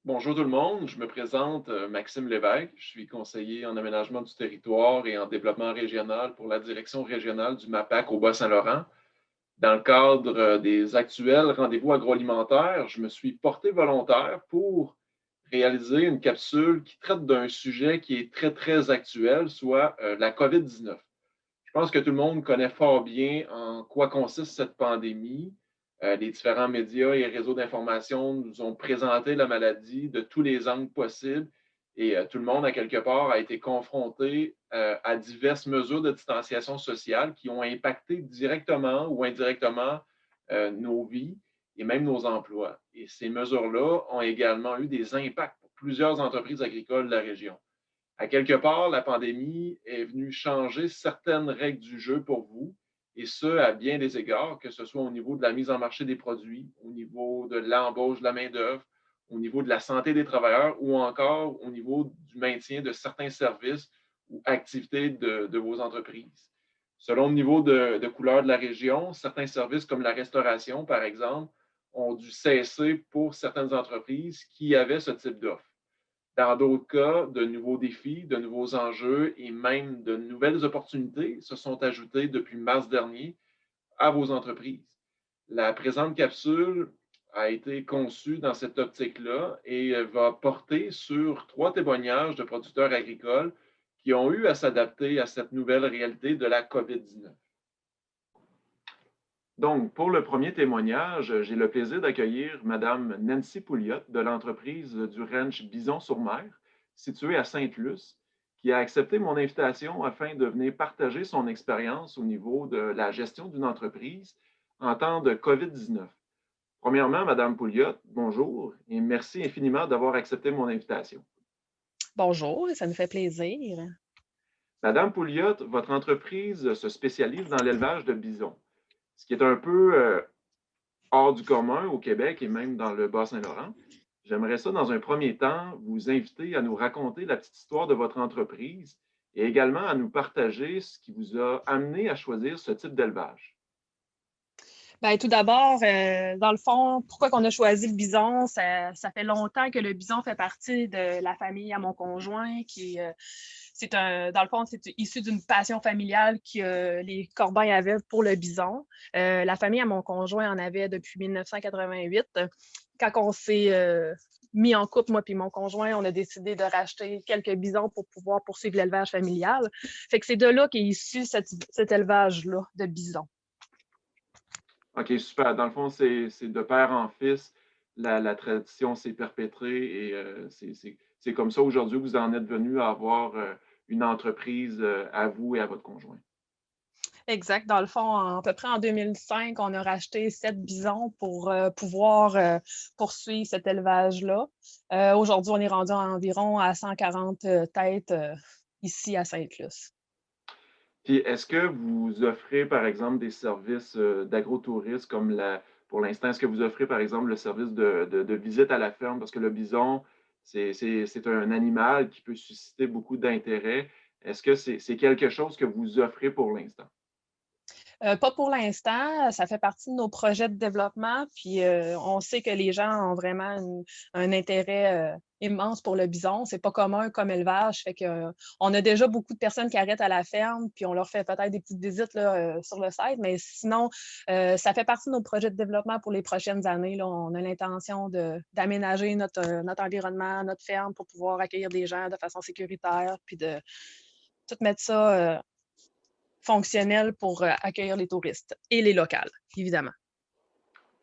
Bonjour tout le monde, je me présente Maxime Lévesque, je suis conseiller en aménagement du territoire et en développement régional pour la direction régionale du MAPAC au Bas-Saint-Laurent. Dans le cadre des actuels rendez-vous agroalimentaires, je me suis porté volontaire pour réaliser une capsule qui traite d'un sujet qui est très, très actuel, soit la COVID-19. Je pense que tout le monde connaît fort bien en quoi consiste cette pandémie. Les différents médias et réseaux d'information nous ont présenté la maladie de tous les angles possibles et tout le monde, à quelque part, a été confronté à diverses mesures de distanciation sociale qui ont impacté directement ou indirectement nos vies et même nos emplois. Et ces mesures-là ont également eu des impacts pour plusieurs entreprises agricoles de la région. À quelque part, la pandémie est venue changer certaines règles du jeu pour vous, et ce, à bien des égards, que ce soit au niveau de la mise en marché des produits, au niveau de l'embauche de la main-d'œuvre, au niveau de la santé des travailleurs ou encore au niveau du maintien de certains services ou activités de vos entreprises. Selon le niveau de couleur de la région, certains services comme la restauration, par exemple, ont dû cesser pour certaines entreprises qui avaient ce type d'offre. Dans d'autres cas, de nouveaux défis, de nouveaux enjeux et même de nouvelles opportunités se sont ajoutés depuis mars dernier à vos entreprises. La présente capsule a été conçue dans cette optique-là et va porter sur 3 témoignages de producteurs agricoles qui ont eu à s'adapter à cette nouvelle réalité de la COVID-19. Donc, pour le premier témoignage, j'ai le plaisir d'accueillir Madame Nancy Pouliot de l'entreprise du ranch Bison-sur-Mer, située à Sainte-Luce, qui a accepté mon invitation afin de venir partager son expérience au niveau de la gestion d'une entreprise en temps de COVID-19. Premièrement, Madame Pouliot, bonjour et merci infiniment d'avoir accepté mon invitation. Bonjour, ça nous fait plaisir. Madame Pouliot, votre entreprise se spécialise dans l'élevage de bisons, ce qui est un peu hors du commun au Québec et même dans le Bas-Saint-Laurent. J'aimerais ça, dans un premier temps, vous inviter à nous raconter la petite histoire de votre entreprise et également à nous partager ce qui vous a amené à choisir ce type d'élevage. Ben, tout d'abord, dans le fond, pourquoi qu'on a choisi le bison? Ça fait longtemps que le bison fait partie de la famille à mon conjoint, dans le fond, c'est issu d'une passion familiale que les Corbeils avaient pour le bison. La famille à mon conjoint en avait depuis 1988. Quand on s'est mis en couple, moi puis mon conjoint, on a décidé de racheter quelques bisons pour pouvoir poursuivre l'élevage familial. Fait que c'est de là qu'est issu cet élevage-là de bisons. OK, super. Dans le fond, c'est de père en fils, la tradition s'est perpétrée et c'est comme ça aujourd'hui que vous en êtes venu à avoir une entreprise à vous et à votre conjoint. Exact. Dans le fond, à peu près en 2005, on a racheté 7 bisons pour pouvoir poursuivre cet élevage-là. Aujourd'hui, on est rendu environ à 140 têtes ici à Sainte-Luce. Puis est-ce que vous offrez, par exemple, des services d'agrotourisme comme pour l'instant, est-ce que vous offrez, par exemple, le service de visite à la ferme? Parce que le bison, c'est un animal qui peut susciter beaucoup d'intérêt. Est-ce que c'est quelque chose que vous offrez pour l'instant? Pas pour l'instant, ça fait partie de nos projets de développement, puis on sait que les gens ont vraiment un intérêt immense pour le bison. C'est pas commun comme élevage, fait que on a déjà beaucoup de personnes qui arrêtent à la ferme, puis on leur fait peut-être des petites visites là, sur le site, mais sinon, ça fait partie de nos projets de développement pour les prochaines années, là. On a l'intention d'aménager notre environnement, notre ferme pour pouvoir accueillir des gens de façon sécuritaire, puis de tout mettre ça, fonctionnel pour accueillir les touristes et les locales, évidemment.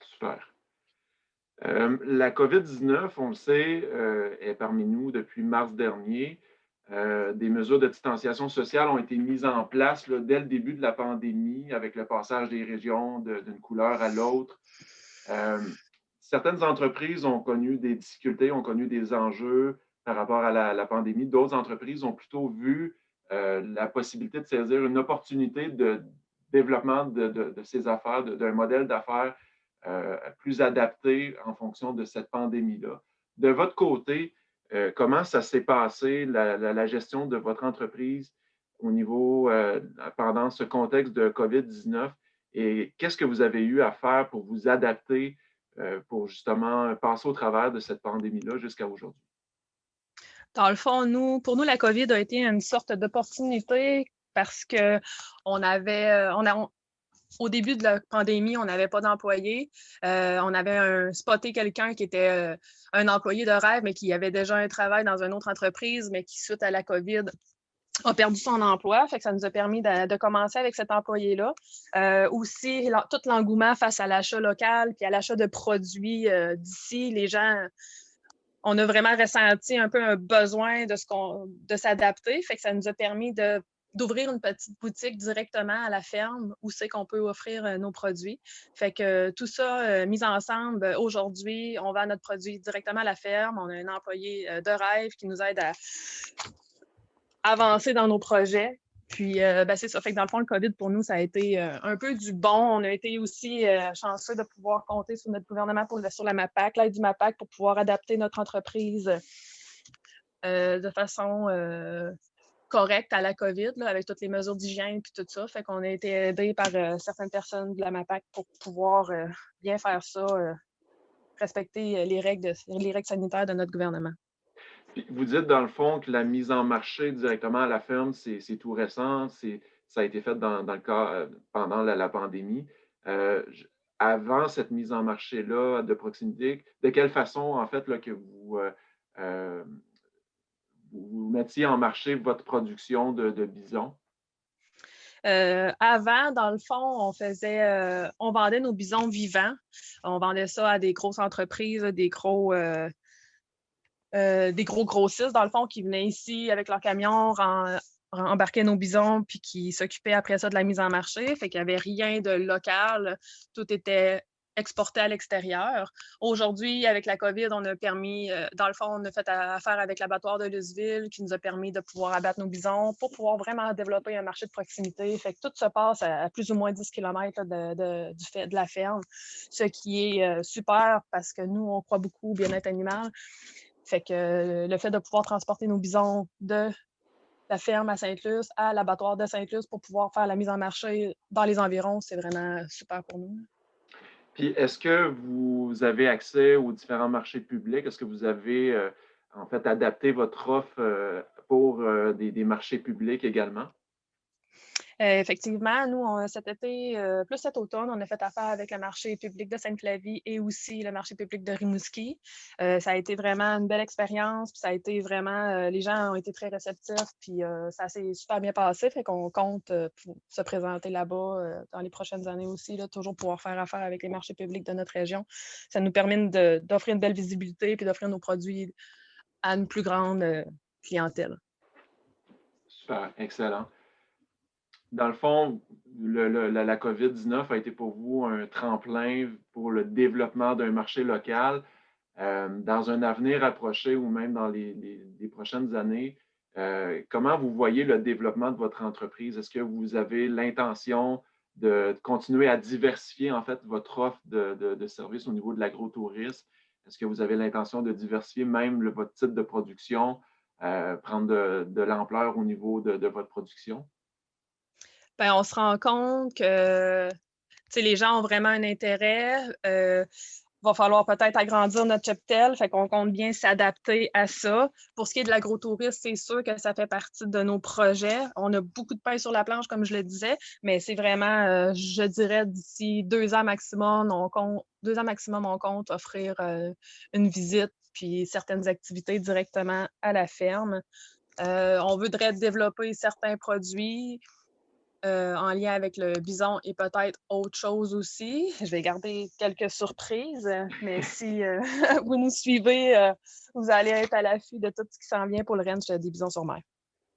Super. La COVID-19, on le sait, est parmi nous depuis mars dernier. Des mesures de distanciation sociale ont été mises en place là, dès le début de la pandémie avec le passage des régions d'une couleur à l'autre. Euh, Certaines entreprises ont connu des difficultés, ont connu des enjeux par rapport à la pandémie. D'autres entreprises ont plutôt vu la possibilité de saisir une opportunité de développement de ces affaires, d'un modèle d'affaires plus adapté en fonction de cette pandémie-là. De votre côté, comment ça s'est passé, la gestion de votre entreprise au niveau, pendant ce contexte de COVID-19 et qu'est-ce que vous avez eu à faire pour vous adapter pour justement passer au travers de cette pandémie-là jusqu'à aujourd'hui? Dans le fond, pour nous, la COVID a été une sorte d'opportunité parce que on avait, au début de la pandémie, on n'avait pas d'employés. On avait spoté quelqu'un qui était un employé de rêve, mais qui avait déjà un travail dans une autre entreprise, mais qui, suite à la COVID, a perdu son emploi. Fait que ça nous a permis de commencer avec cet employé-là. Aussi, tout l'engouement face à l'achat local puis à l'achat de produits d'ici, les gens, on a vraiment ressenti un peu un besoin de s'adapter. Fait que ça nous a permis d'ouvrir une petite boutique directement à la ferme où c'est qu'on peut offrir nos produits. Fait que tout ça mis ensemble, aujourd'hui, on vend notre produit directement à la ferme. On a un employé de rêve qui nous aide à avancer dans nos projets. Puis, c'est ça. Fait que dans le fond, le COVID, pour nous, ça a été un peu du bon. On a été aussi chanceux de pouvoir compter sur notre gouvernement sur la MAPAC, l'aide du MAPAC, pour pouvoir adapter notre entreprise de façon correcte à la COVID, là, avec toutes les mesures d'hygiène et tout ça. Fait qu'on a été aidés par certaines personnes de la MAPAC pour pouvoir bien faire ça, respecter les règles sanitaires de notre gouvernement. Puis vous dites dans le fond que la mise en marché directement à la ferme, c'est tout récent, ça a été fait dans le cas pendant la pandémie. Avant cette mise en marché-là de proximité, de quelle façon, en fait, là, que euh, vous mettiez en marché votre production de bisons? Avant, dans le fond, on vendait nos bisons vivants. On vendait ça à des grosses entreprises, des gros grossistes, dans le fond, qui venaient ici avec leur camion, embarquaient nos bisons, puis qui s'occupaient après ça de la mise en marché. Fait qu'il n'y avait rien de local. Tout était exporté à l'extérieur. Aujourd'hui, avec la COVID, on a permis, dans le fond, on a fait affaire avec l'abattoir de Luceville qui nous a permis de pouvoir abattre nos bisons pour pouvoir vraiment développer un marché de proximité. Fait que tout se passe à plus ou moins 10 km de la ferme, ce qui est super parce que nous, on croit beaucoup au bien-être animal. Fait que le fait de pouvoir transporter nos bisons de la ferme à Sainte-Luce à l'abattoir de Sainte-Luce pour pouvoir faire la mise en marché dans les environs, c'est vraiment super pour nous. Puis est-ce que vous avez accès aux différents marchés publics? Est-ce que vous avez en fait adapté votre offre pour des marchés publics également? Effectivement, nous, cet été, plus cet automne, on a fait affaire avec le marché public de Sainte-Flavie et aussi le marché public de Rimouski. Ça a été vraiment une belle expérience, puis ça a été vraiment, les gens ont été très réceptifs, puis ça s'est super bien passé, fait qu'on compte pour se présenter là-bas dans les prochaines années aussi, là, toujours pouvoir faire affaire avec les marchés publics de notre région. Ça nous permet d'offrir une belle visibilité puis d'offrir nos produits à une plus grande clientèle. Super, excellent. Dans le fond, la COVID-19 a été pour vous un tremplin pour le développement d'un marché local. Dans un avenir approché ou même dans les prochaines années, comment vous voyez le développement de votre entreprise? Est-ce que vous avez l'intention de continuer à diversifier en fait votre offre de services au niveau de l'agrotourisme? Est-ce que vous avez l'intention de diversifier même votre type de production, prendre de l'ampleur au niveau de votre production? Ben, on se rend compte que les gens ont vraiment un intérêt. Va falloir peut-être agrandir notre cheptel, fait qu'on compte bien s'adapter à ça. Pour ce qui est de l'agrotourisme, c'est sûr que ça fait partie de nos projets. On a beaucoup de pain sur la planche, comme je le disais, mais c'est vraiment, je dirais, d'ici 2 ans maximum, on compte offrir une visite puis certaines activités directement à la ferme. On voudrait développer certains produits en lien avec le bison et peut-être autre chose aussi. Je vais garder quelques surprises, mais si vous nous suivez, vous allez être à l'affût de tout ce qui s'en vient pour le ranch des bisons sur mer.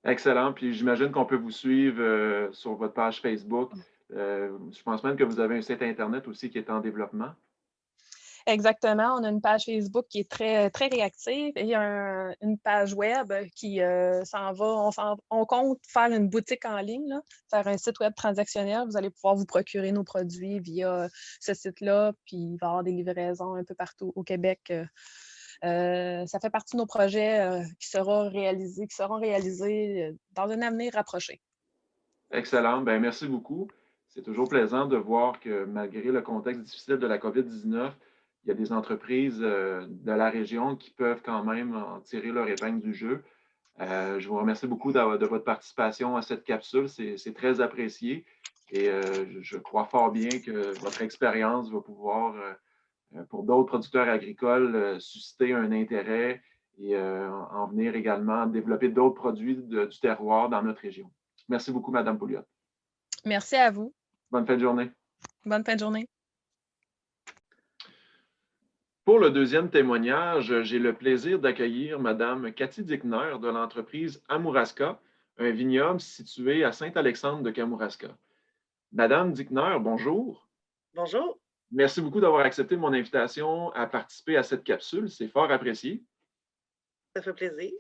Excellent. Puis j'imagine qu'on peut vous suivre sur votre page Facebook. Je pense même que vous avez un site Internet aussi qui est en développement. Exactement, on a une page Facebook qui est très, très réactive et une page web qui s'en va. On compte faire une boutique en ligne, là, faire un site web transactionnel. Vous allez pouvoir vous procurer nos produits via ce site-là, puis il va y avoir des livraisons un peu partout au Québec. Ça fait partie de nos projets qui seront réalisés dans un avenir rapproché. Excellent. Ben, merci beaucoup. C'est toujours plaisant de voir que malgré le contexte difficile de la COVID-19, il y a des entreprises de la région qui peuvent quand même en tirer leur épingle du jeu. Je vous remercie beaucoup de votre participation à cette capsule. C'est très apprécié et je crois fort bien que votre expérience va pouvoir, pour d'autres producteurs agricoles, susciter un intérêt et en venir également développer d'autres produits du terroir dans notre région. Merci beaucoup, Madame Pouliot. Merci à vous. Bonne fin de journée. Bonne fin de journée. Pour le deuxième témoignage, j'ai le plaisir d'accueillir Madame Cathy Dickner de l'entreprise Amouraska, un vignoble situé à Saint-Alexandre de Kamouraska. Madame Dickner, bonjour. Bonjour, Merci beaucoup d'avoir accepté mon invitation à participer à cette capsule. C'est fort apprécié. ça fait plaisir.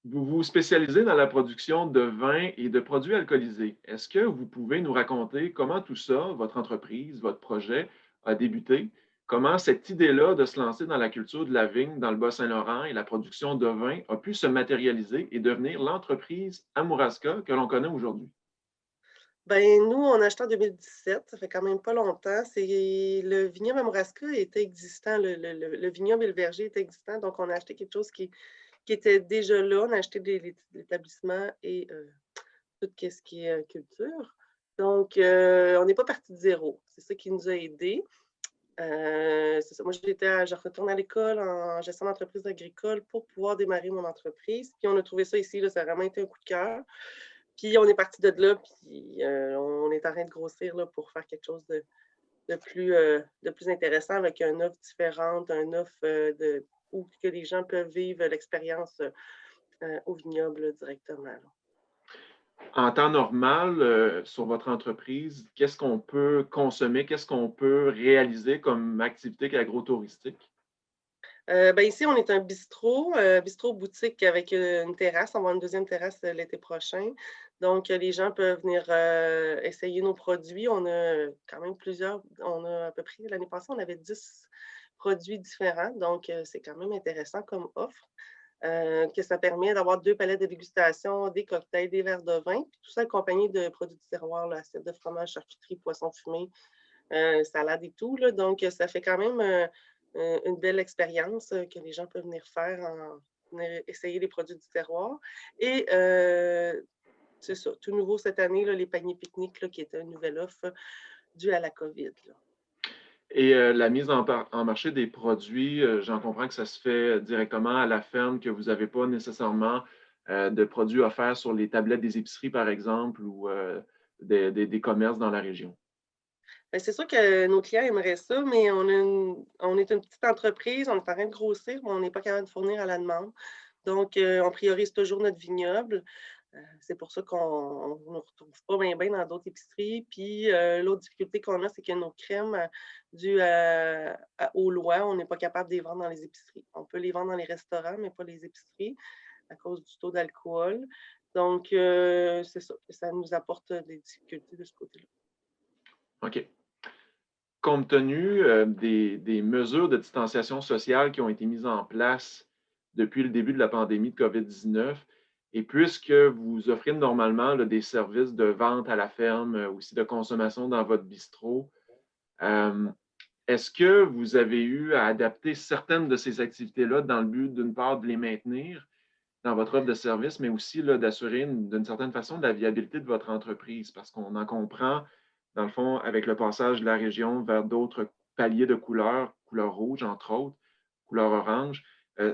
Vous vous spécialisez dans la production de vins et de produits alcoolisés. Est-ce que vous pouvez nous raconter comment tout ça, votre entreprise, votre projet, a débuté? Comment cette idée-là de se lancer dans la culture de la vigne dans le Bas-Saint-Laurent et la production de vin a pu se matérialiser et devenir l'entreprise Amouraska que l'on connaît aujourd'hui? Ben, nous, on a acheté en 2017, ça fait quand même pas longtemps. Le vignoble Amouraska était existant, le vignoble et le verger étaient existants, donc on a acheté quelque chose qui était déjà là. On a acheté l'établissement et tout ce qui est culture. Donc, on n'est pas parti de zéro. C'est ça qui nous a aidés. C'est ça. Moi, je retourne à l'école en gestion d'entreprise agricole pour pouvoir démarrer mon entreprise. Puis on a trouvé ça ici, là, ça a vraiment été un coup de cœur. Puis on est parti de là, puis on est en train de grossir là, pour faire quelque chose de plus intéressant avec une offre différente, une offre où que les gens peuvent vivre l'expérience au vignoble là, directement. Là. En temps normal, sur votre entreprise, qu'est-ce qu'on peut consommer, qu'est-ce qu'on peut réaliser comme activité agro-touristique? Ben ici, on est un bistrot boutique avec une terrasse. On va avoir une deuxième terrasse l'été prochain. Donc, les gens peuvent venir essayer nos produits. On a quand même plusieurs. On a à peu près, l'année passée, on avait 10 produits différents. Donc, c'est quand même intéressant comme offre. Que ça permet d'avoir 2 palettes de dégustation, des cocktails, des verres de vin, puis tout ça accompagné de produits du terroir, là, assiette de fromage, charcuterie, poisson fumé, salade et tout. Là. Donc, ça fait quand même une belle expérience que les gens peuvent venir faire, venir essayer les produits du terroir. Et c'est ça, tout nouveau cette année, là, les paniers pique-nique, là, qui était une nouvelle offre due à la COVID. Là. Et la mise en marché des produits, j'en comprends que ça se fait directement à la ferme, que vous n'avez pas nécessairement de produits offerts sur les tablettes des épiceries, par exemple, ou des commerces dans la région. Ben, c'est sûr que nos clients aimeraient ça, mais on est une petite entreprise, on est en train de grossir, mais on n'est pas capable de fournir à la demande. Donc, on priorise toujours notre vignoble. C'est pour ça qu'on ne retrouve pas bien dans d'autres épiceries. Puis, l'autre difficulté qu'on a, c'est que nos crèmes, dues aux lois, on n'est pas capable de les vendre dans les épiceries. On peut les vendre dans les restaurants, mais pas les épiceries à cause du taux d'alcool. Donc, c'est ça. Ça nous apporte des difficultés de ce côté-là. OK. Compte tenu des mesures de distanciation sociale qui ont été mises en place depuis le début de la pandémie de COVID-19, et puisque vous offrez normalement là, des services de vente à la ferme, aussi de consommation dans votre bistrot, euh, est-ce que vous avez eu à adapter certaines de ces activités-là dans le but, d'une part, de les maintenir dans votre offre de service, mais aussi d'assurer d'une certaine façon de la viabilité de votre entreprise? Parce qu'on en comprend, dans le fond, avec le passage de la région vers d'autres paliers de couleurs, couleur rouge, entre autres, couleur orange,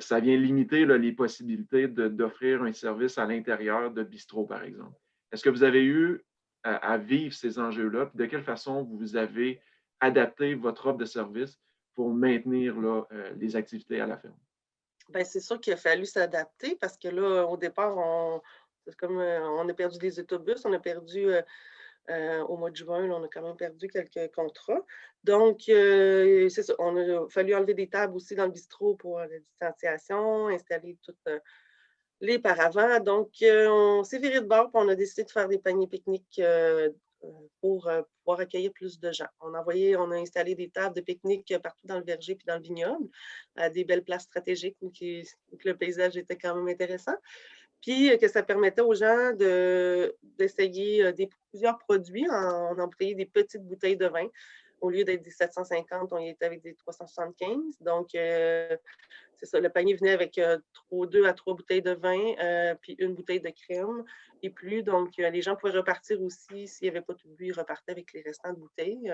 ça vient limiter là, les possibilités d'offrir un service à l'intérieur de bistrot, par exemple. Est-ce que vous avez eu à vivre ces enjeux-là? Puis de quelle façon vous avez adapté votre offre de service pour maintenir là, les activités à la ferme? Ben, c'est sûr qu'il a fallu s'adapter parce que là, au départ, c'est comme on a perdu des autobus, on a perdu au mois de juin, là, on a quand même perdu quelques contrats. Donc, c'est ça, on a fallu enlever des tables aussi dans le bistrot pour la distanciation, installer toutes les paravents. Donc, on s'est viré de bord et on a décidé de faire des paniers pique-nique pour pouvoir accueillir plus de gens. On a installé des tables de pique-nique partout dans le verger puis dans le vignoble, à des belles places stratégiques où le paysage était quand même intéressant. Puis que ça permettait aux gens d'essayer plusieurs produits. On embouteillait des petites bouteilles de vin au lieu d'être des 750, on y était avec des 375. Donc, c'est ça, le panier venait avec 2 à 3 bouteilles de vin, puis une bouteille de crème et plus. Donc, les gens pouvaient repartir aussi. S'il n'y avait pas tout bu, ils repartaient avec les restants de bouteilles.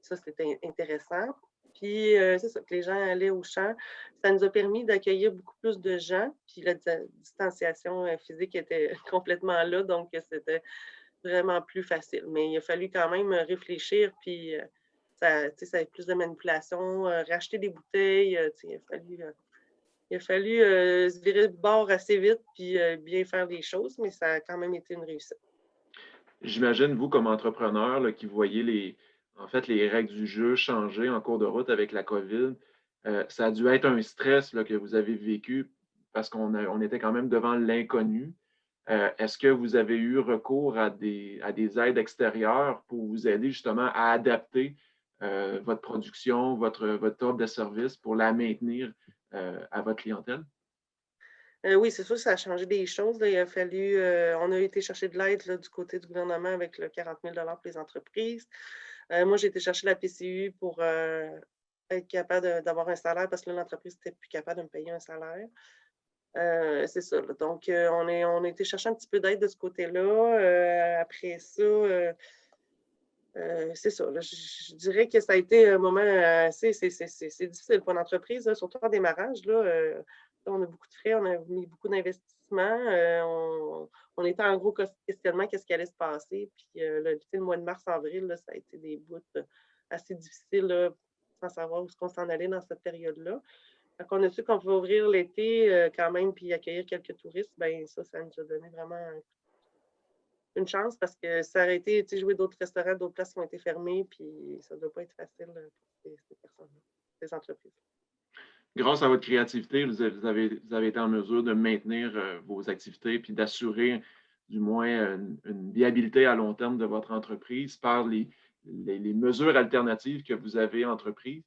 Ça, c'était intéressant. Puis, c'est ça, que les gens allaient au champ. Ça nous a permis d'accueillir beaucoup plus de gens. Puis, la distanciation physique était complètement là. Donc, c'était vraiment plus facile. Mais il a fallu quand même réfléchir. Puis, ça avait plus de manipulation, racheter des bouteilles. Il a fallu se virer de bord assez vite puis bien faire les choses, mais ça a quand même été une réussite. J'imagine, vous, comme entrepreneur, là, qui voyez en fait, les règles du jeu changer en cours de route avec la COVID, ça a dû être un stress là, que vous avez vécu parce on était quand même devant l'inconnu. Est-ce que vous avez eu recours à des aides extérieures pour vous aider justement à adapter votre production, votre offre de service pour la maintenir à votre clientèle? Oui, c'est sûr que ça a changé des choses. Là. Il a fallu, on a été chercher de l'aide du côté du gouvernement avec le 40 000 pour les entreprises. Moi, j'ai été chercher la PCU pour être capable d'avoir un salaire parce que l'entreprise n'était plus capable de me payer un salaire. C'est ça. Là. Donc, on a été chercher un petit peu d'aide de ce côté-là. Après ça, c'est ça. Là, je dirais que ça a été un moment assez c'est difficile pour l'entreprise, surtout en démarrage. Là, on a beaucoup de frais, on a mis beaucoup d'investissements. On était en gros questionnement qu'est-ce qui allait se passer. Puis le mois de mars-avril, ça a été des bouts assez difficiles là, sans savoir où est-ce qu'on s'en allait dans cette période-là. Quand on a su qu'on pouvait ouvrir l'été quand même puis accueillir quelques touristes, ben ça nous a donné vraiment une chance parce que ça aurait été, tu sais, jouer d'autres restaurants, d'autres places qui ont été fermées, puis ça ne doit pas être facile pour ces personnes-là, ces entreprises. Grâce à votre créativité, vous avez été en mesure de maintenir vos activités puis d'assurer du moins une viabilité à long terme de votre entreprise par les mesures alternatives que vous avez entreprises.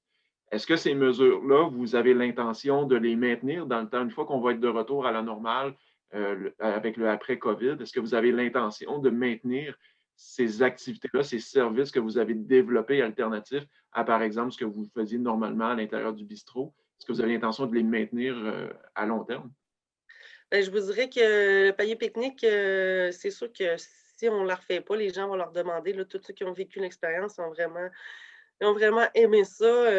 Est-ce que ces mesures-là, vous avez l'intention de les maintenir dans le temps, une fois qu'on va être de retour à la normale avec le après-COVID? Est-ce que vous avez l'intention de maintenir ces activités-là, ces services que vous avez développés alternatifs à, par exemple, ce que vous faisiez normalement à l'intérieur du bistrot? Est-ce que vous avez l'intention de les maintenir à long terme? Ben, je vous dirais que le panier pique-nique, c'est sûr que si on ne la refait pas, les gens vont leur demander. Là, tous ceux qui ont vécu l'expérience ils ont vraiment aimé ça,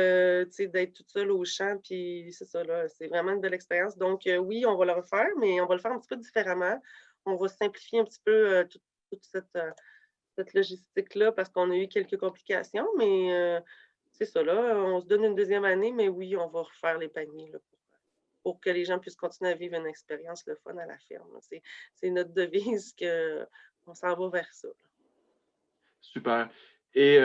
tu sais, d'être toute seule au champ. Puis c'est ça, là, c'est vraiment une belle expérience. Donc, oui, on va le refaire, mais on va le faire un petit peu différemment. On va simplifier un petit peu toute cette logistique-là parce qu'on a eu quelques complications, mais c'est ça, là, on se donne une deuxième année, mais oui, on va refaire les paniers là, pour que les gens puissent continuer à vivre une expérience le fun à la ferme. Là. C'est notre devise qu'on s'en va vers ça. Là. Super. Et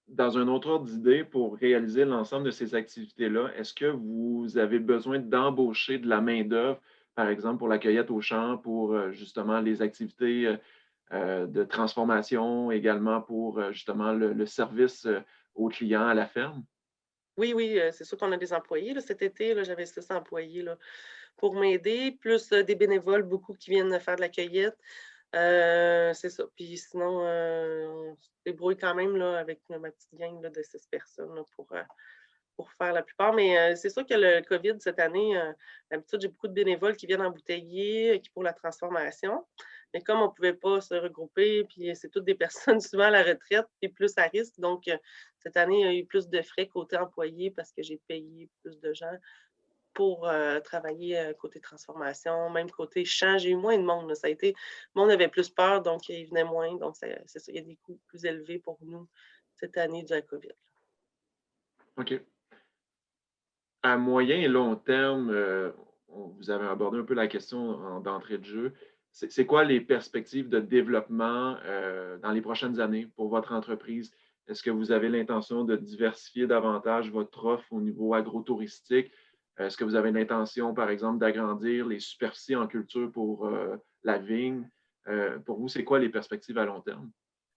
dans un autre ordre d'idée, pour réaliser l'ensemble de ces activités-là, est-ce que vous avez besoin d'embaucher de la main-d'œuvre, par exemple pour la cueillette au champ, pour justement les activités de transformation, également pour justement le service aux clients à la ferme? Oui, oui, c'est sûr qu'on a des employés. Là, cet été, là, j'avais 6 employés là, pour m'aider, plus des bénévoles, beaucoup qui viennent faire de la cueillette. C'est ça. Puis sinon, on se débrouille quand même là, avec ma petite gang là, de 6 personnes là, pour faire la plupart. Mais c'est sûr que le COVID, cette année, d'habitude, j'ai beaucoup de bénévoles qui viennent embouteiller, qui pour la transformation. Mais comme on ne pouvait pas se regrouper, puis c'est toutes des personnes souvent à la retraite, puis plus à risque. Donc, cette année, il y a eu plus de frais côté employé parce que j'ai payé plus de gens pour travailler côté transformation, même côté champ. J'ai eu moins de monde. Là. Ça a été, le monde avait plus peur, donc il venait moins. Donc, c'est ça, il y a des coûts plus élevés pour nous cette année dû à la COVID. OK. À moyen et long terme, vous avez abordé un peu la question d'entrée de jeu. C'est quoi les perspectives de développement dans les prochaines années pour votre entreprise? Est-ce que vous avez l'intention de diversifier davantage votre offre au niveau agro-touristique? Est-ce que vous avez l'intention, par exemple, d'agrandir les superficies en culture pour la vigne? Pour vous, c'est quoi les perspectives à long terme?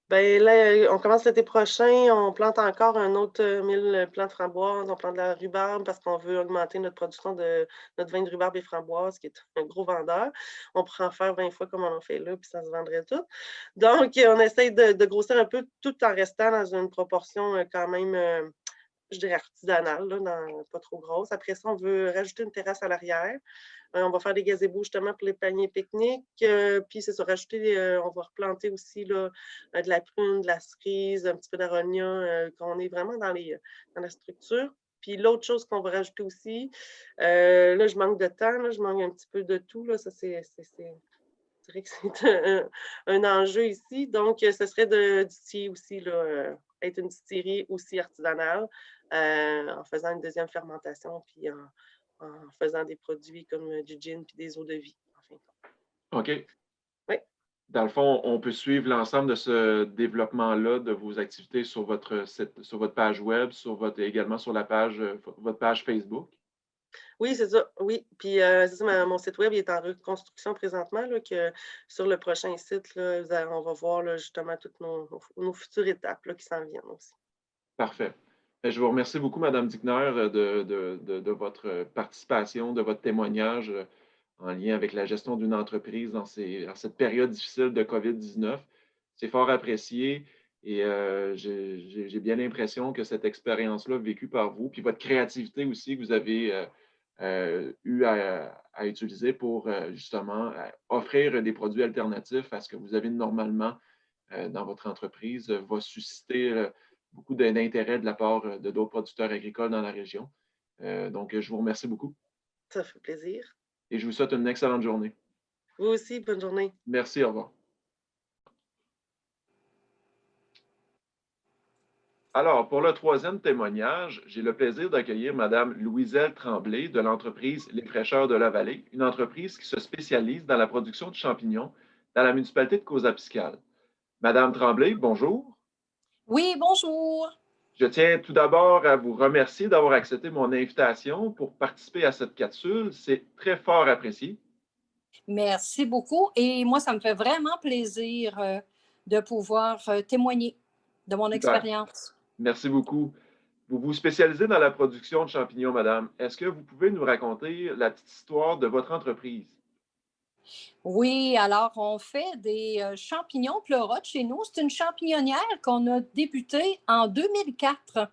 Ben là, on commence l'été prochain, on plante encore un autre 1000 plants de framboises, on plante de la rhubarbe parce qu'on veut augmenter notre production de notre vin de rhubarbe et framboise, qui est un gros vendeur. On pourrait en faire 20 fois comme on en fait là, puis ça se vendrait tout. Donc, on essaye de grossir un peu tout en restant dans une proportion quand même, je dirais artisanale, là, pas trop grosse. Après ça, on veut rajouter une terrasse à l'arrière. On va faire des gazebos justement pour les paniers pique-nique. Puis c'est ça, rajouter, on va replanter aussi là, de la prune, de la cerise, un petit peu d'aronia, qu'on est vraiment dans la structure. Puis l'autre chose qu'on va rajouter aussi, là, je manque de temps, là, je manque un petit peu de tout. Là, ça, je dirais que c'est un enjeu ici. Donc, ce serait d'outiller aussi, là, être une distillerie aussi artisanale, en faisant une deuxième fermentation, puis en faisant des produits comme du gin puis des eaux de vie, en fin de compte. OK. Oui. Dans le fond, on peut suivre l'ensemble de ce développement-là de vos activités sur votre site, sur votre page web, également sur la page, votre page Facebook. Oui, c'est ça, oui. Puis, c'est ça, mon site web, il est en reconstruction présentement, là, que sur le prochain site, là, on va voir, là, justement toutes nos futures étapes, là, qui s'en viennent aussi. Parfait. Je vous remercie beaucoup, Madame Dickner, de votre participation, de votre témoignage en lien avec la gestion d'une entreprise dans cette période difficile de COVID-19. C'est fort apprécié et j'ai bien l'impression que cette expérience-là vécue par vous, puis votre créativité aussi que vous avez eu à utiliser pour justement offrir des produits alternatifs à ce que vous avez normalement dans votre entreprise, va susciter beaucoup d'intérêt de la part de d'autres producteurs agricoles dans la région. Donc, je vous remercie beaucoup Ça fait plaisir. et je vous souhaite une excellente journée. Vous aussi, bonne journée. Merci, au revoir. Alors, pour le troisième témoignage, j'ai le plaisir d'accueillir Mme Louiselle Tremblay de l'entreprise Les Fraîcheurs de la Vallée, une entreprise qui se spécialise dans la production de champignons dans la municipalité de Causa-Piscale. Madame Tremblay, bonjour. Oui, bonjour. Je tiens tout d'abord à vous remercier d'avoir accepté mon invitation pour participer à cette capsule. C'est très fort apprécié. Merci beaucoup. Et moi, ça me fait vraiment plaisir de pouvoir témoigner de mon Super. expérience. Merci beaucoup. Vous vous spécialisez dans la production de champignons, madame. Est-ce que vous pouvez nous raconter la petite histoire de votre entreprise? Oui, alors on fait des champignons pleurotes chez nous. C'est une champignonnière qu'on a débutée en 2004.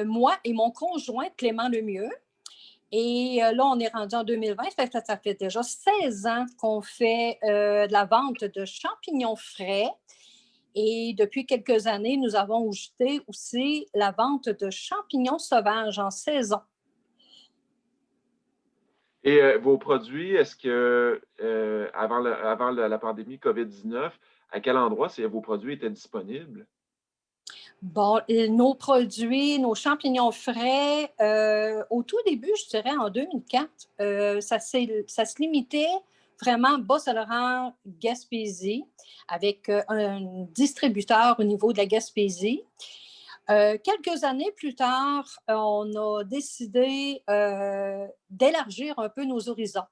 Moi et mon conjoint Clément Lemieux. Et là, on est rendu en 2020. Ça fait déjà 16 ans qu'on fait de la vente de champignons frais. Et depuis quelques années, nous avons ajouté aussi la vente de champignons sauvages en saison. Et vos produits, est-ce que avant la pandémie COVID-19, à quel endroit vos produits étaient disponibles? Bon, nos produits, nos champignons frais, au tout début, je dirais en 2004, ça se limitait vraiment Bas-Saint-Laurent, Gaspésie, avec un distributeur au niveau de la Gaspésie. Quelques années plus tard, on a décidé d'élargir un peu nos horizons.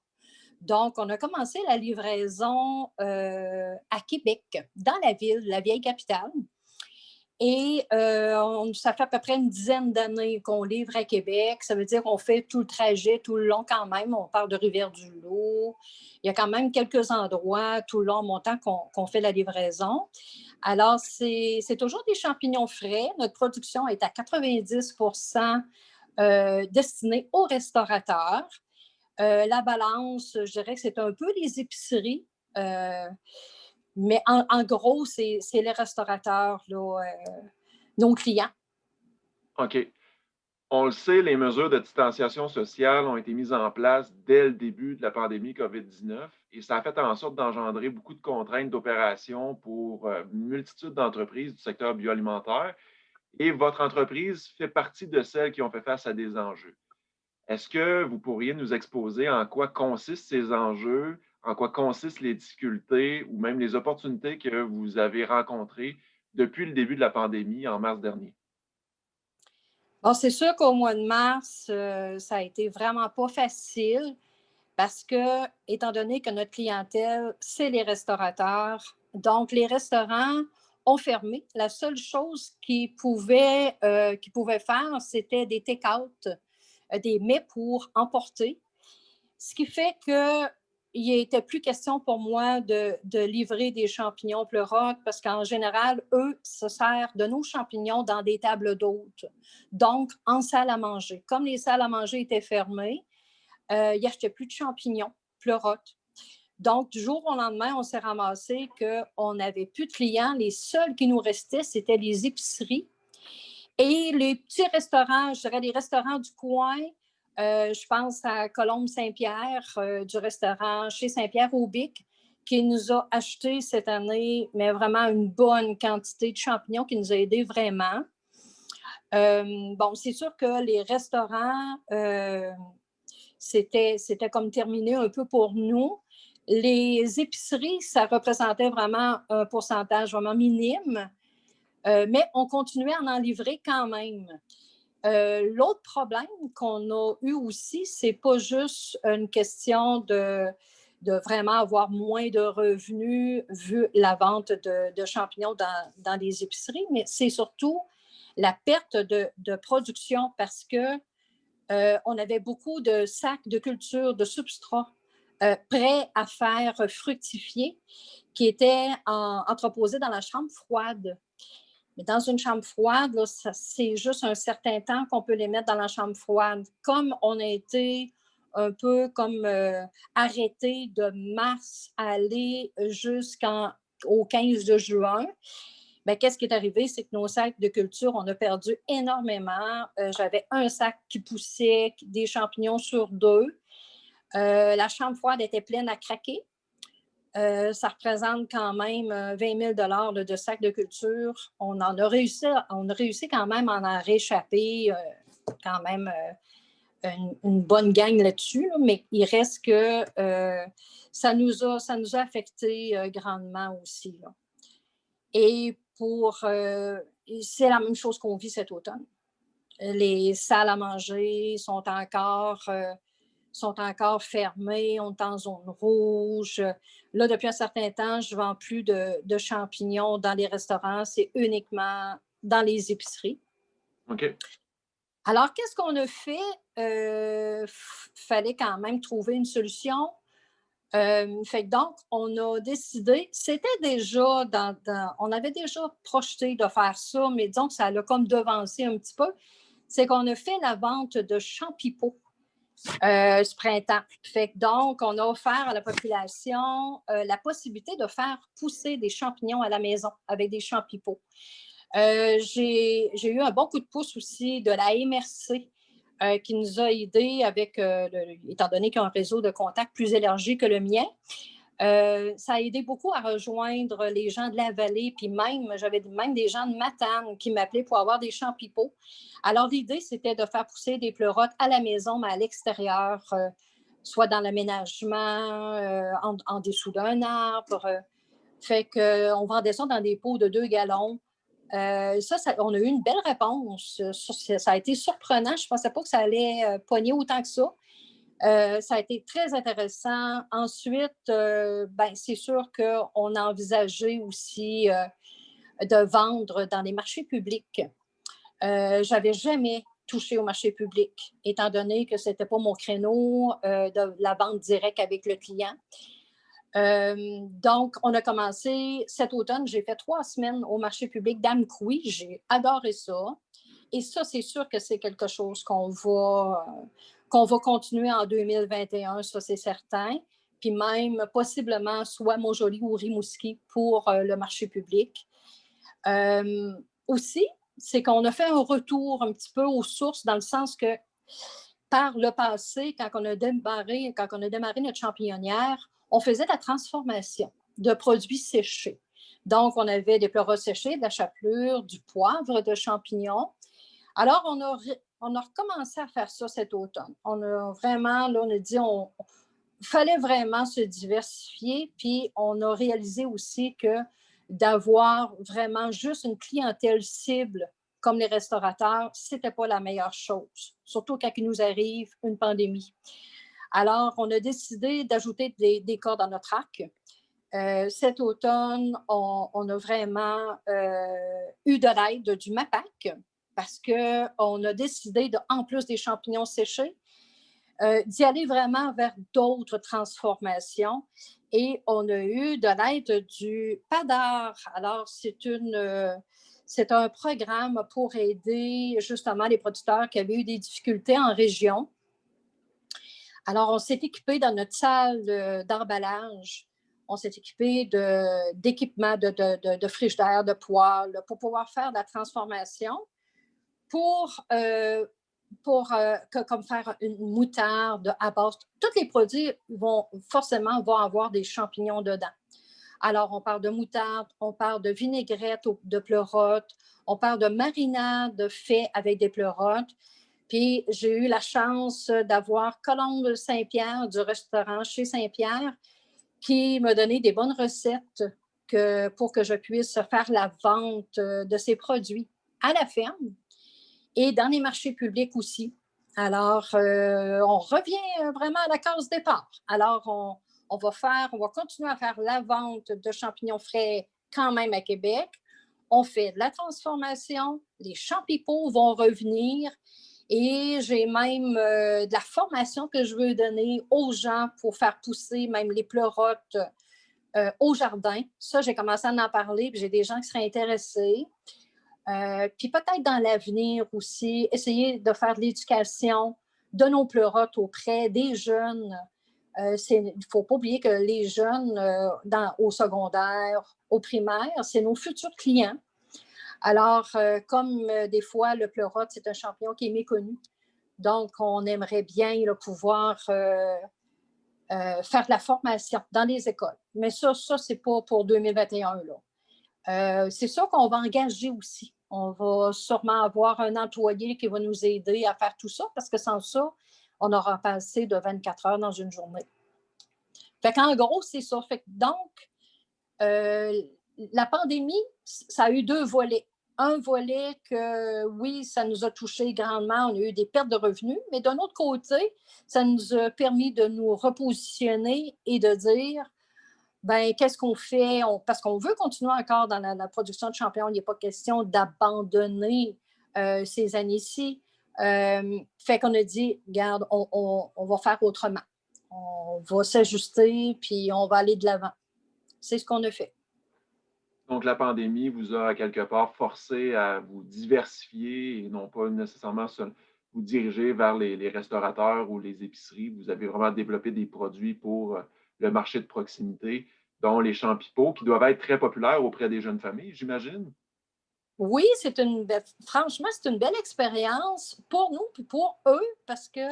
Donc, on a commencé la livraison à Québec, dans la vieille capitale. Et ça fait à peu près une dizaine d'années qu'on livre à Québec. Ça veut dire qu'on fait tout le trajet, tout le long quand même. On part de Rivière-du-Loup. Il y a quand même quelques endroits tout le long montant qu'on fait la livraison. Alors, c'est toujours des champignons frais. Notre production est à 90% destinée aux restaurateurs. La balance, je dirais que c'est un peu les épiceries. Mais en gros, c'est les restaurateurs, là, nos clients. OK. On le sait, les mesures de distanciation sociale ont été mises en place dès le début de la pandémie COVID-19 et ça a fait en sorte d'engendrer beaucoup de contraintes d'opération pour une multitude d'entreprises du secteur bioalimentaire et votre entreprise fait partie de celles qui ont fait face à des enjeux. Est-ce que vous pourriez nous exposer en quoi consistent ces enjeux, en quoi consistent les difficultés ou même les opportunités que vous avez rencontrées depuis le début de la pandémie en mars dernier? Bon, c'est sûr qu'au mois de mars, ça a été vraiment pas facile parce que, étant donné que notre clientèle, c'est les restaurateurs, donc les restaurants ont fermé. La seule chose qu'ils pouvaient faire, c'était des take-out, des mets pour emporter. Ce qui fait qu'il n'était plus question pour moi de livrer des champignons pleurotes parce qu'en général, eux se servent de nos champignons dans des tables d'hôtes, donc en salle à manger. Comme les salles à manger étaient fermées, ils n'achetaient plus de champignons pleurotes. Donc, du jour au lendemain, on s'est ramassé qu'on n'avait plus de clients. Les seuls qui nous restaient, c'était les épiceries et les petits restaurants, je dirais les restaurants du coin. Je pense à Colombe-Saint-Pierre, du restaurant chez Saint-Pierre au Bic, qui nous a acheté cette année, mais vraiment une bonne quantité de champignons qui nous a aidés vraiment. Bon, c'est sûr que les restaurants, c'était comme terminé un peu pour nous. Les épiceries, ça représentait vraiment un pourcentage vraiment minime, mais on continuait à en livrer quand même. L'autre problème qu'on a eu aussi, c'est pas juste une question de vraiment avoir moins de revenus vu la vente de champignons dans les épiceries, mais c'est surtout la perte de production parce que on avait beaucoup de sacs de culture, de substrats prêts à faire fructifier qui étaient entreposés dans la chambre froide. Mais dans une chambre froide, là, c'est juste un certain temps qu'on peut les mettre dans la chambre froide. Comme on a été un peu comme arrêté de mars à aller jusqu'au 15 de juin, bien, qu'est-ce qui est arrivé? C'est que nos sacs de culture, on a perdu énormément. J'avais un sac qui poussait des champignons sur 2. La chambre froide était pleine à craquer. Ça représente quand même 20 000 $ de sacs de culture. On a réussi quand même à en réchapper quand même une bonne gang là-dessus, là, mais il reste que ça nous a affecté grandement aussi. Là. Et c'est la même chose qu'on vit cet automne. Les salles à manger sont encore fermées, on est en zone rouge. Là, depuis un certain temps, je ne vends plus de champignons dans les restaurants, c'est uniquement dans les épiceries. OK. Alors, qu'est-ce qu'on a fait? Fallait quand même trouver une solution. Donc, on a décidé, c'était déjà on avait déjà projeté de faire ça, mais disons que ça l'a comme devancé un petit peu. C'est qu'on a fait la vente de champipots ce printemps. Donc, on a offert à la population la possibilité de faire pousser des champignons à la maison avec des champipots. J'ai eu un bon coup de pouce aussi de la MRC qui nous a aidés avec, étant donné qu'ils ont un réseau de contacts plus élargi que le mien. Ça a aidé beaucoup à rejoindre les gens de la vallée, puis j'avais même des gens de Matane qui m'appelaient pour avoir des champipots. Alors, l'idée, c'était de faire pousser des pleurotes à la maison, mais à l'extérieur, soit dans l'aménagement, en dessous d'un arbre. Fait qu'on vendait ça dans des pots de 2 gallons. On a eu une belle réponse. Ça a été surprenant. Je ne pensais pas que ça allait pogner autant que ça. Ça a été très intéressant. Ensuite, c'est sûr qu'on a envisagé aussi de vendre dans les marchés publics. Je n'avais jamais touché au marché public, étant donné que ce n'était pas mon créneau de la vente directe avec le client. Donc, on a commencé cet automne. J'ai fait 3 semaines au marché public d'Amkoui. J'ai adoré ça. Et ça, c'est sûr que c'est quelque chose qu'on va continuer en 2021, ça, c'est certain. Puis même, possiblement, soit Montjoly ou Rimouski pour le marché public. Aussi, c'est qu'on a fait un retour un petit peu aux sources dans le sens que par le passé, quand on a démarré notre champignonnière, on faisait de la transformation de produits séchés. Donc, on avait des pleurotes séchées, de la chapelure, du poivre, de champignons. Alors, on a recommencé à faire ça cet automne. On a dit, il fallait vraiment se diversifier, puis on a réalisé aussi que d'avoir vraiment juste une clientèle cible comme les restaurateurs, ce n'était pas la meilleure chose, surtout quand il nous arrive une pandémie. Alors, on a décidé d'ajouter des cordes dans notre arc. Cet automne, on a vraiment eu de l'aide du MAPAC parce qu'on a décidé, en plus des champignons séchés, d'y aller vraiment vers d'autres transformations. Et on a eu de l'aide du PADAR. Alors, c'est un programme pour aider justement les producteurs qui avaient eu des difficultés en région. Alors, on s'est équipé dans notre salle d'emballage. On s'est équipé d'équipements de frigidaire, de poêles, pour pouvoir faire de la transformation comme faire une moutarde à base. Tous les produits vont avoir des champignons dedans. Alors, on parle de moutarde, on parle de vinaigrette de pleurotes, on parle de marinade faite avec des pleurotes. Puis, j'ai eu la chance d'avoir Colombe Saint-Pierre du restaurant chez Saint-Pierre qui m'a donné des bonnes recettes pour que je puisse faire la vente de ces produits à la ferme et dans les marchés publics aussi. Alors, on revient vraiment à la case départ. Alors, on va continuer à faire la vente de champignons frais quand même à Québec. On fait de la transformation, les champipots vont revenir et j'ai même de la formation que je veux donner aux gens pour faire pousser même les pleurotes au jardin. Ça, j'ai commencé à en parler, puis j'ai des gens qui seraient intéressés. Puis peut-être dans l'avenir aussi, essayer de faire de l'éducation de nos pleurotes auprès des jeunes. Il ne faut pas oublier que les jeunes au secondaire, au primaire, c'est nos futurs clients. Alors, comme des fois, le pleurote, c'est un champignon qui est méconnu. Donc, on aimerait bien pouvoir faire de la formation dans les écoles. Mais ça c'est pas pour 2021. Là. C'est sûr qu'on va engager aussi. On va sûrement avoir un employé qui va nous aider à faire tout ça parce que sans ça, on aura passé de 24 heures dans une journée. Fait qu'en gros, c'est ça. Fait que donc, la pandémie, ça a eu deux volets. Un volet que, oui, ça nous a touchés grandement. On a eu des pertes de revenus. Mais d'un autre côté, ça nous a permis de nous repositionner et de dire, ben qu'est-ce qu'on fait? Parce qu'on veut continuer encore dans la production de champignons. Il n'est pas question d'abandonner ces années-ci. Fait qu'on a dit, regarde, on va faire autrement. On va s'ajuster, puis on va aller de l'avant. C'est ce qu'on a fait. Donc, la pandémie vous a quelque part forcé à vous diversifier et non pas nécessairement vous diriger vers les restaurateurs ou les épiceries. Vous avez vraiment développé des produits pour le marché de proximité, dont les champipots, qui doivent être très populaires auprès des jeunes familles, j'imagine. Oui, franchement, c'est une belle expérience pour nous et pour eux parce que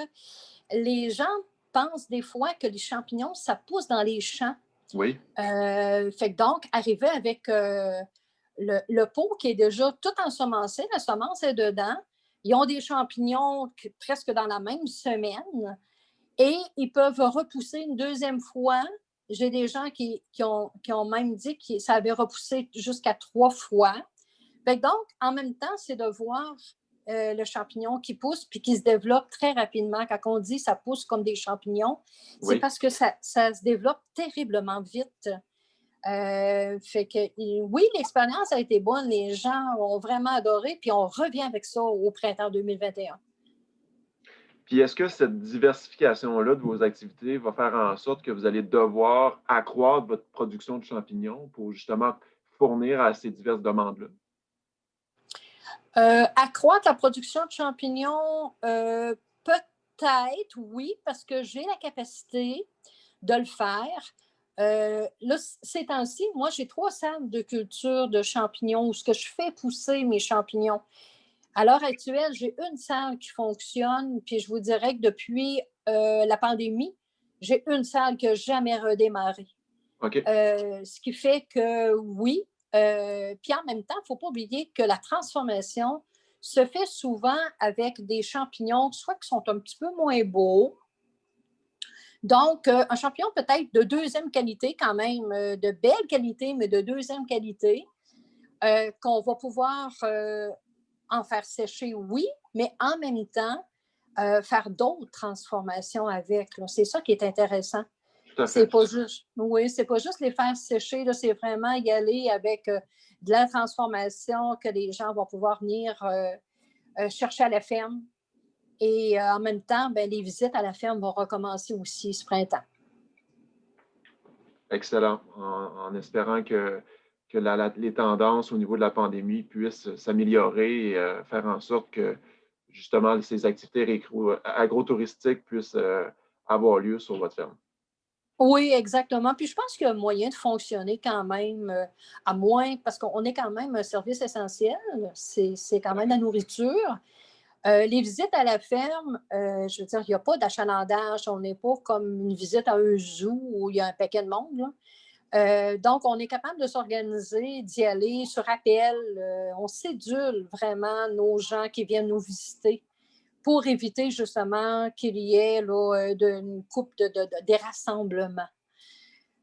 les gens pensent des fois que les champignons, ça pousse dans les champs. Oui. Fait que donc, arriver avec le pot qui est déjà tout ensemencé, la semence est dedans, ils ont des champignons presque dans la même semaine et ils peuvent repousser une deuxième fois. J'ai des gens qui ont même dit que ça avait repoussé jusqu'à 3 fois. Fait que donc, en même temps, c'est de voir le champignon qui pousse puis qui se développe très rapidement. Quand on dit ça pousse comme des champignons, c'est parce que ça se développe terriblement vite. Fait que oui, l'expérience a été bonne. Les gens ont vraiment adoré puis on revient avec ça au printemps 2021. Puis est-ce que cette diversification-là de vos activités va faire en sorte que vous allez devoir accroître votre production de champignons pour justement fournir à ces diverses demandes-là? Accroître la production de champignons, peut-être, oui, parce que j'ai la capacité de le faire. Là, ces temps-ci, moi, j'ai 3 salles de culture de champignons où je fais pousser mes champignons. À l'heure actuelle, j'ai une salle qui fonctionne, puis je vous dirais que depuis la pandémie, j'ai une salle qui n'a jamais redémarré. OK. Ce qui fait que oui, puis en même temps, il ne faut pas oublier que la transformation se fait souvent avec des champignons, soit qui sont un petit peu moins beaux. Donc, un champignon peut-être de deuxième qualité quand même, de belle qualité, mais de deuxième qualité, qu'on va pouvoir en faire sécher, oui, mais en même temps, faire d'autres transformations avec. Là. C'est ça qui est intéressant. Tout à C'est fait. pas juste, oui, c'est pas juste les faire sécher, là, c'est vraiment y aller avec de la transformation que les gens vont pouvoir venir chercher à la ferme. Et en même temps, ben, les visites à la ferme vont recommencer aussi ce printemps. Excellent. En espérant que les tendances au niveau de la pandémie puissent s'améliorer et faire en sorte que justement ces activités agrotouristiques puissent avoir lieu sur votre ferme. Oui, exactement. Puis je pense qu'il y a moyen de fonctionner quand même, à moins, parce qu'on est quand même un service essentiel, c'est quand même la nourriture. Les visites à la ferme, je veux dire, il n'y a pas d'achalandage. On n'est pas comme une visite à un zoo où il y a un paquet de monde, là. Donc, on est capable de s'organiser, d'y aller sur appel. On cédule vraiment nos gens qui viennent nous visiter pour éviter justement qu'il y ait là, une coupe des rassemblements.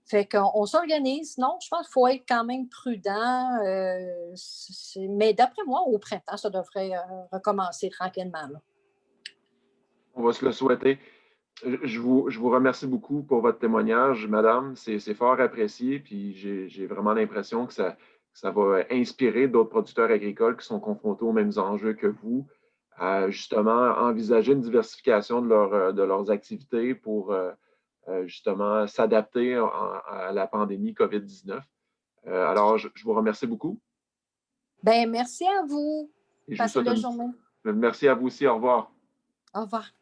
Fait qu'on s'organise. Non, je pense qu'il faut être quand même prudent. Mais d'après moi, au printemps, ça devrait recommencer tranquillement, là. On va se le souhaiter. Je vous remercie beaucoup pour votre témoignage, madame. C'est fort apprécié, puis j'ai vraiment l'impression que ça va inspirer d'autres producteurs agricoles qui sont confrontés aux mêmes enjeux que vous, à justement envisager une diversification de leurs activités pour justement s'adapter à la pandémie COVID-19. Alors, je vous remercie beaucoup. Ben, merci à vous. Et je vous Passez une souhaite belle journée. merci à vous aussi. Au revoir. Au revoir.